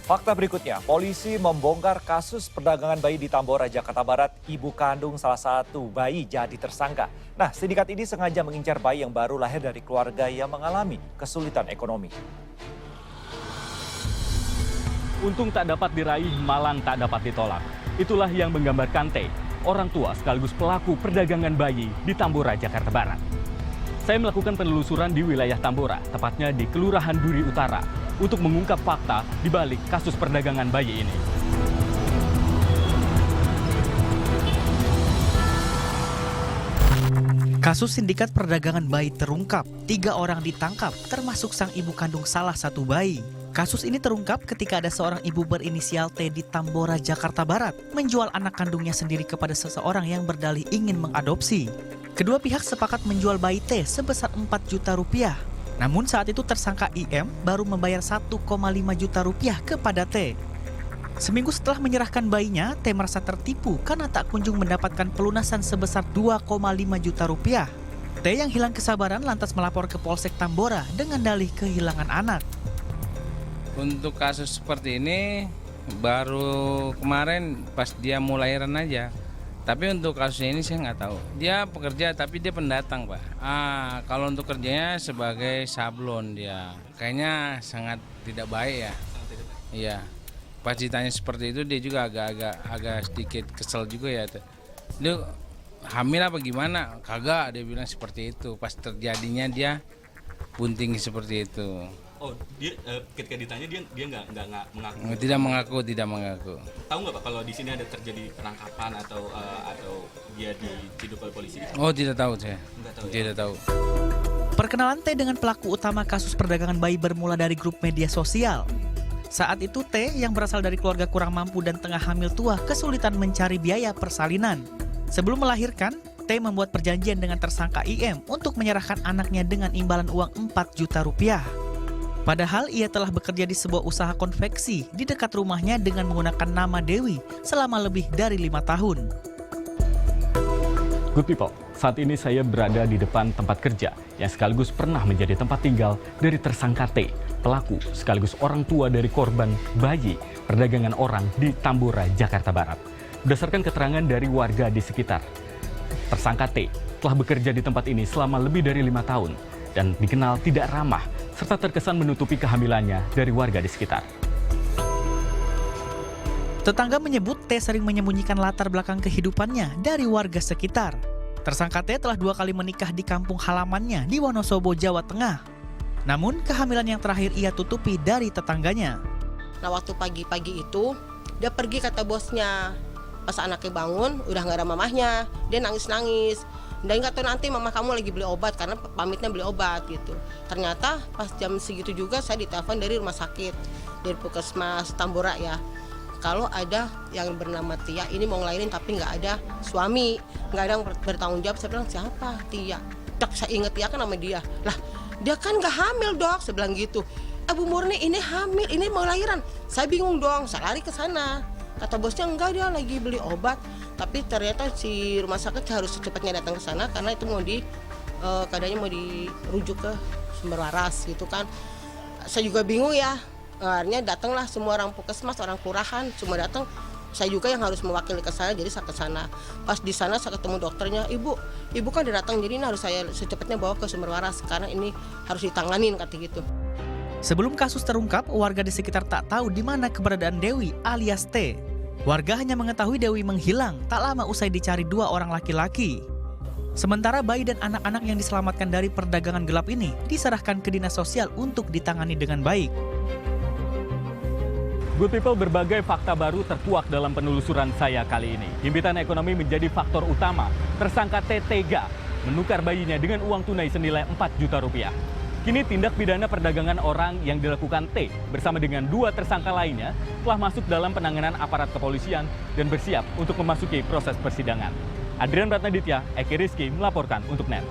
Fakta berikutnya, polisi membongkar kasus perdagangan bayi di Tambora, Jakarta Barat. Ibu kandung salah satu bayi jadi tersangka. Nah, sindikat ini sengaja mengincar bayi yang baru lahir dari keluarga yang mengalami kesulitan ekonomi. Untung tak dapat diraih, malang tak dapat ditolak. Itulah yang menggambarkan T, orang tua sekaligus pelaku perdagangan bayi di Tambora, Jakarta Barat. Saya melakukan penelusuran di wilayah Tambora, tepatnya di Kelurahan Duri Utara, untuk mengungkap fakta di balik kasus perdagangan bayi ini. Kasus sindikat perdagangan bayi terungkap. 3 orang ditangkap, termasuk sang ibu kandung salah satu bayi. Kasus ini terungkap ketika ada seorang ibu berinisial T di Tambora, Jakarta Barat, menjual anak kandungnya sendiri kepada seseorang yang berdalih ingin mengadopsi. Kedua pihak sepakat menjual bayi T sebesar 4 juta rupiah. Namun saat itu tersangka IM baru membayar 1,5 juta rupiah kepada T. Seminggu setelah menyerahkan bayinya, T merasa tertipu karena tak kunjung mendapatkan pelunasan sebesar 2,5 juta rupiah. T yang hilang kesabaran lantas melapor ke Polsek Tambora dengan dalih kehilangan anak. Untuk kasus seperti ini baru kemarin pas dia mau lahiran aja. Tapi untuk kasus ini saya nggak tahu. Dia pekerja tapi dia pendatang, Pak. Kalau untuk kerjanya sebagai sablon dia. Kayaknya sangat tidak baik ya. Iya. Pas ditanya seperti itu dia juga agak sedikit kesel juga ya. Dia hamil apa gimana? Kagak, dia bilang seperti itu. Pas terjadinya dia bunting seperti itu. Oh, dia ketika ditanya dia nggak mengaku. Tidak mengaku. Tahu nggak Pak kalau di sini ada terjadi penangkapan atau dia diciduk oleh polisi? Oh, tidak tahu saya. Tidak tahu. Perkenalan T dengan pelaku utama kasus perdagangan bayi bermula dari grup media sosial. Saat itu T yang berasal dari keluarga kurang mampu dan tengah hamil tua kesulitan mencari biaya persalinan. Sebelum melahirkan, T membuat perjanjian dengan tersangka IM untuk menyerahkan anaknya dengan imbalan uang 4 juta rupiah. Padahal ia telah bekerja di sebuah usaha konveksi di dekat rumahnya dengan menggunakan nama Dewi selama lebih dari 5 tahun. Good people, saat ini saya berada di depan tempat kerja yang sekaligus pernah menjadi tempat tinggal dari tersangka T, pelaku sekaligus orang tua dari korban bayi perdagangan orang di Tambora, Jakarta Barat. Berdasarkan keterangan dari warga di sekitar, tersangka T telah bekerja di tempat ini selama lebih dari 5 tahun dan dikenal tidak ramah serta terkesan menutupi kehamilannya dari warga di sekitar. Tetangga menyebut T sering menyembunyikan latar belakang kehidupannya dari warga sekitar. Tersangka T telah 2 kali menikah di kampung halamannya di Wonosobo, Jawa Tengah. Namun kehamilan yang terakhir ia tutupi dari tetangganya. Nah, waktu pagi-pagi itu dia pergi kata bosnya. Pas anaknya bangun udah nggak ada mamahnya, dia nangis-nangis. Dan nggak tahu nanti mama kamu lagi beli obat karena pamitnya beli obat gitu. Ternyata pas jam segitu juga saya ditelepon dari rumah sakit, dari Puskesmas Tambora ya. Kalau ada yang bernama Tia ini mau ngelahirin tapi nggak ada suami, nggak ada yang bertanggung jawab. Saya bilang siapa Tia? Dok, saya inget Tia kan nama dia. Lah dia kan nggak hamil dok, saya bilang gitu. Bu Murni ini hamil, ini mau lahiran. Saya bingung dong, saya lari ke sana. Kata bosnya enggak, dia lagi beli obat. Tapi ternyata si rumah sakit harus secepatnya datang ke sana karena itu mau keadaannya mau dirujuk ke Sumber Waras gitu kan. Saya juga bingung ya. Akhirnya datanglah semua orang Puskesmas, orang kelurahan semua datang. Saya juga yang harus mewakili ke sana, jadi saya ke sana. Pas di sana saya ketemu dokternya, ibu kan udah datang, jadi ini harus saya secepatnya bawa ke Sumber Waras karena ini harus ditanganin kata gitu. Sebelum kasus terungkap, warga di sekitar tak tahu di mana keberadaan Dewi alias T. Warga hanya mengetahui Dewi menghilang tak lama usai dicari 2 orang laki-laki. Sementara bayi dan anak-anak yang diselamatkan dari perdagangan gelap ini diserahkan ke dinas sosial untuk ditangani dengan baik. Good people, berbagai fakta baru terkuak dalam penelusuran saya kali ini. Himpitan ekonomi menjadi faktor utama. Tersangka T tega menukar bayinya dengan uang tunai senilai 4 juta rupiah. Kini tindak pidana perdagangan orang yang dilakukan T bersama dengan 2 tersangka lainnya telah masuk dalam penanganan aparat kepolisian dan bersiap untuk memasuki proses persidangan. Adrian Ratnaditya, Eki Rizky melaporkan untuk NET.